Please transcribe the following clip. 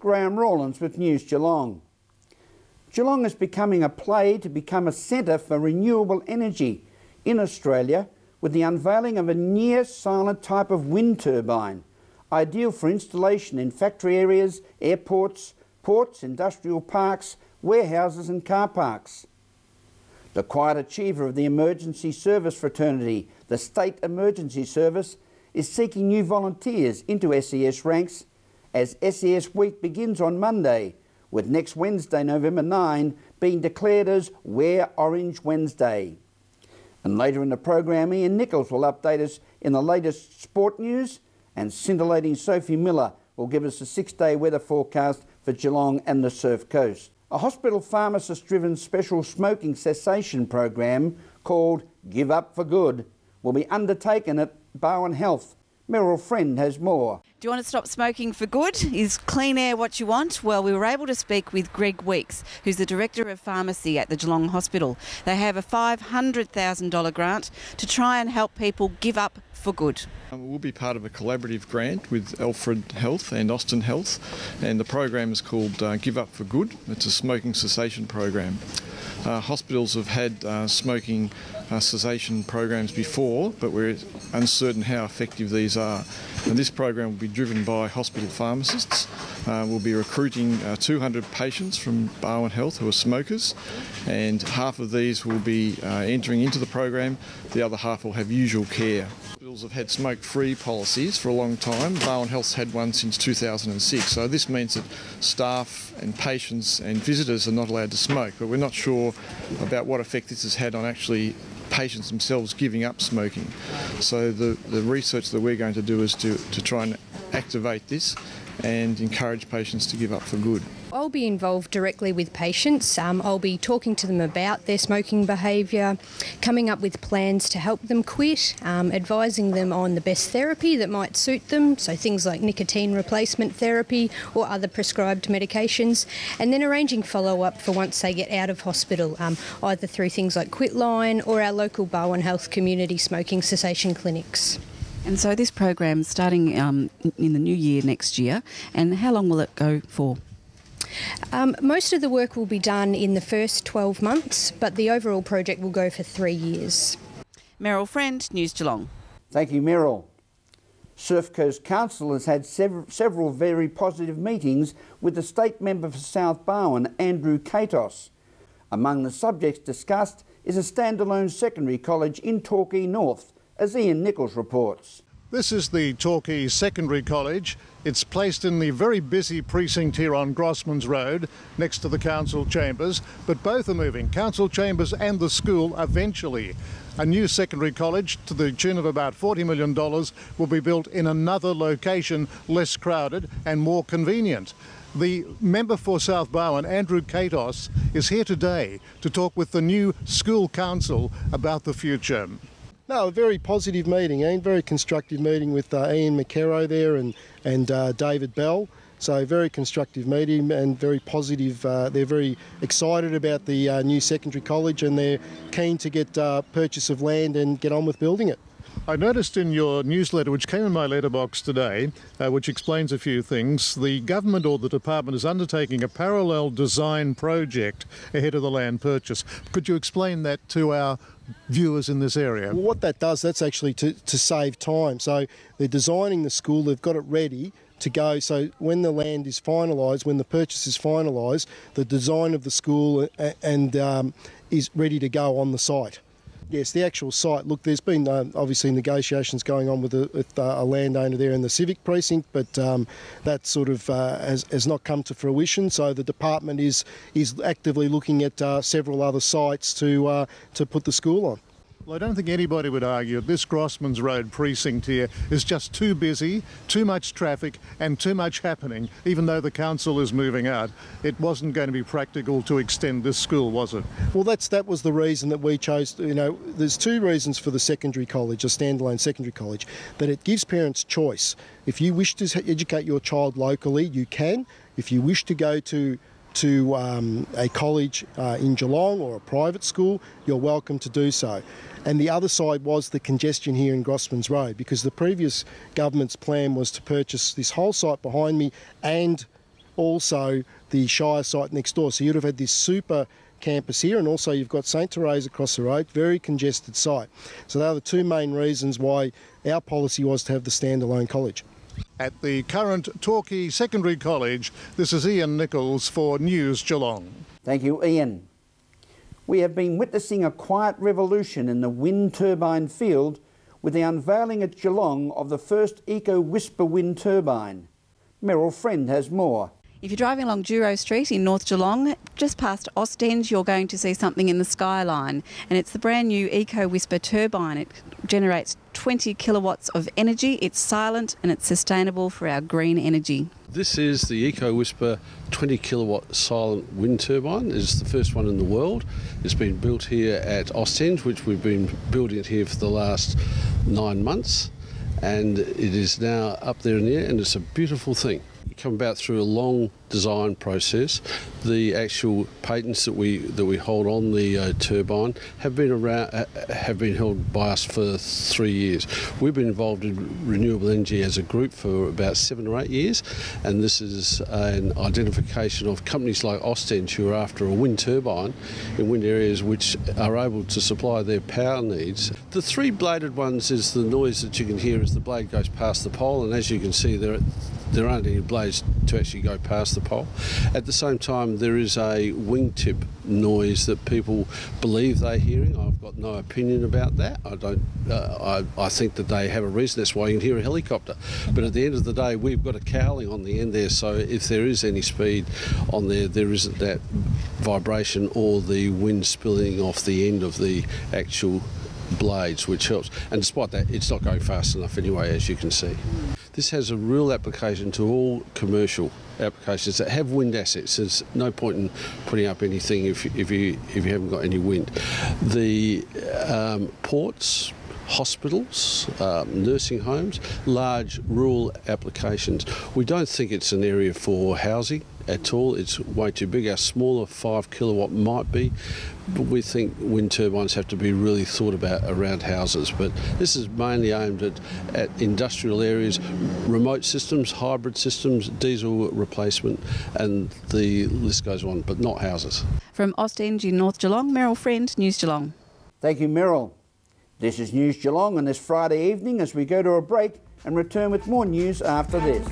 Graham Rawlins with News Geelong. Geelong is becoming a play to become a centre for renewable energy in Australia with the unveiling of a near-silent type of wind turbine, ideal for installation in factory areas, airports, ports, industrial parks, warehouses and car parks. The quiet achiever of the emergency service fraternity, the State Emergency Service, is seeking new volunteers into SES ranks as SES Week begins on Monday, with next Wednesday, November 9, being declared as Wear Orange Wednesday. And later in the program, Ian Nichols will update us in the latest sport news, and scintillating Sophie Miller will give us a 6-day weather forecast for Geelong and the Surf Coast. A hospital pharmacist-driven special smoking cessation program called Give Up for Good will be undertaken at Bowen Health. Meryl Friend has more. Do you want to stop smoking for good? Is clean air what you want? Well, we were able to speak with Greg Weeks, who's the Director of Pharmacy at the Geelong Hospital. They have a $500,000 grant to try and help people give up for good. We'll be part of a collaborative grant with Alfred Health and Austin Health, and the program is called Give Up for Good. It's a smoking cessation program. Hospitals have had smoking cessation programs before, but we're uncertain how effective these are. And this program will be driven by hospital pharmacists. We'll be recruiting 200 patients from Bowen Health who are smokers, and half of these will be entering into the program. The other half will have usual care. Hospitals have had smoke-free policies for a long time. Bowen Health's had one since 2006, so this means that staff and patients and visitors are not allowed to smoke, but we're not sure about what effect this has had on actually patients themselves giving up smoking. So the research that we're going to do is to try and activate this and encourage patients to give up for good. I'll be involved directly with patients. I'll be talking to them about their smoking behaviour, coming up with plans to help them quit, advising them on the best therapy that might suit them, so things like nicotine replacement therapy or other prescribed medications, and then arranging follow-up for once they get out of hospital, either through things like Quitline or our local Bowen Health community smoking cessation clinics. And so this program's starting in the new year next year, and how long will it go for? Most of the work will be done in the first 12 months, but the overall project will go for 3 years. Meryl Friend, News Geelong. Thank you, Meryl. Surf Coast Council has had several very positive meetings with the State Member for South Bowen, Andrew Katos. Among the subjects discussed is a standalone secondary college in Torquay North, as Ian Nichols reports. This is the Torquay Secondary College. It's placed in the very busy precinct here on Grossman's Road, next to the council chambers, but both are moving, council chambers and the school, eventually. A new secondary college to the tune of about $40 million will be built in another location, less crowded and more convenient. The member for South Bowen, Andrew Katos, is here today to talk with the new school council about the future. No, a very positive meeting, Ian. Very constructive meeting with Ian McKerrow there and David Bell. So very constructive meeting and very positive. They're very excited about the new secondary college, and they're keen to get purchase of land and get on with building it. I noticed in your newsletter, which came in my letterbox today, which explains a few things, the government or the department is undertaking a parallel design project ahead of the land purchase. Could you explain that to our viewers in this area? Well, what that does, that's actually to save time. So they're designing the school, they've got it ready to go, so when the land is finalised, when the purchase is finalised, the design of the school and is ready to go on the site. Yes, the actual site. Look, there's been obviously negotiations going on with a landowner there in the civic precinct, but that sort of has not come to fruition. So the department is actively looking at several other sites to put the school on. Well, I don't think anybody would argue that this Grossman's Road precinct here is just too busy, too much traffic and too much happening. Even though the council is moving out, it wasn't going to be practical to extend this school, was it? Well, that was the reason that we chose. There's two reasons for the secondary college, a standalone secondary college, that it gives parents choice. If you wish to educate your child locally, you can. If you wish to go to a college in Geelong or a private school, you're welcome to do so. And the other side was the congestion here in Grossman's Road, because the previous government's plan was to purchase this whole site behind me and also the Shire site next door. So you'd have had this super campus here, and also you've got St Therese across the road, very congested site. So they are the two main reasons why our policy was to have the standalone college. At the current Torquay Secondary College, this is Ian Nichols for News Geelong. Thank you, Ian. We have been witnessing a quiet revolution in the wind turbine field with the unveiling at Geelong of the first Eco-Whisper wind turbine. Meryl Friend has more. If you're driving along Duro Street in North Geelong, just past Ostend, you're going to see something in the skyline, and it's the brand new Eco-Whisper turbine. It generates 20 kilowatts of energy, it's silent and it's sustainable for our green energy. This is the Eco-Whisper 20 kilowatt silent wind turbine. It's the first one in the world. It's been built here at Ostend, which we've been building it here for the last 9 months, and it is now up there in the air, and it's a beautiful thing. Come about through a long design process. The actual patents that we hold on the turbine have been held by us for 3 years. We've been involved in renewable energy as a group for about 7 or 8 years, and this is an identification of companies like Ostend who are after a wind turbine in wind areas which are able to supply their power needs. The three-bladed ones is the noise that you can hear as the blade goes past the pole, and as you can see there aren't any blades to actually go past the pole. At the same time, there is a wingtip noise that people believe they're hearing. I've got no opinion about that. I think that they have a reason. That's why you can hear a helicopter. But at the end of the day, we've got a cowling on the end there, so if there is any speed on there, there isn't that vibration or the wind spilling off the end of the actual blades, which helps. And despite that, it's not going fast enough anyway, as you can see. This has a real application to all commercial applications that have wind assets. There's no point in putting up anything if you haven't got any wind. The ports, hospitals, nursing homes, large rural applications. We don't think it's an area for housing at all. It's way too big. Our smaller 5 kilowatt might be, but we think wind turbines have to be really thought about around houses. But this is mainly aimed at industrial areas, remote systems, hybrid systems, diesel replacement, and the list goes on, but not houses. From Ostend in North Geelong, Meryl Friend, News Geelong. Thank you, Meryl. This is News Geelong on this Friday evening as we go to a break and return with more news after this.